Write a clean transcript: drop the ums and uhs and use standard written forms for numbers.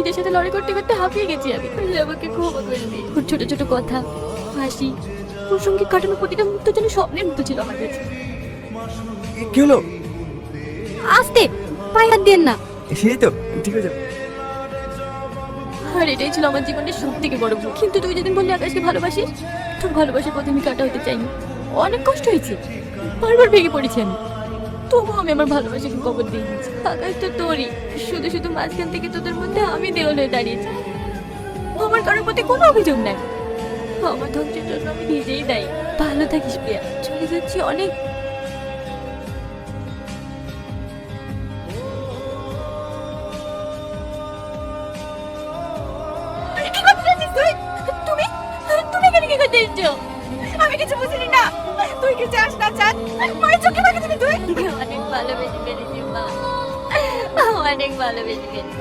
নিজের সাথে লড়াই করতে করতে হাঁপিয়ে গেছি আমি। আমাকে ক্ষমা করে দিন। ওর ছোট ছোট কথা, হাসি, ওর সঙ্গে কাটানো প্রতিটা মুহূর্ত যেন স্বপ্নের মতো ছিল আমার কাছে। কি হলো? আস্তে, পায়ে হাত দিয়েন না। সেই তো ঠিক আছে। আর এটাই ছিল আমার জীবনের সব থেকে বড় ভুল। কিন্তু তুই যেদিন বললি আকাশকে ভালোবাসিস, তোর ভালোবাসার পথে আমি কাটা হতে চাইনি। অনেক কষ্ট হয়েছে, বারবার ভেঙে পড়েছি আমি, তবুও আমি আমার ভালোবাসাকে কবর দিইনি। আকাশ তো তোরই, শুধু শুধু মাঝখান থেকে তোদের মধ্যে আমি দেওয়াল হয়ে দাঁড়িয়েছি। আমার কারোর প্রতি কোনো অভিযোগ নাই, আমার ধ্বংসের জন্য আমি নিজেই দায়ী। ভালো থাকিস প্রিয়া, চলে যাচ্ছি অনেক। কি করতে যাচ্ছিস তুই? তুমি তুমি এখানে কি করতে এসেছো? আমি কিছু বুঝিনি না। তুই কি চাস না চাস, মায়ের চোখে বাকি দিবি তুই? অনেক ভালোবেসে ফেলেছি মা, অনেক ভালোবেসে ফেলেছি।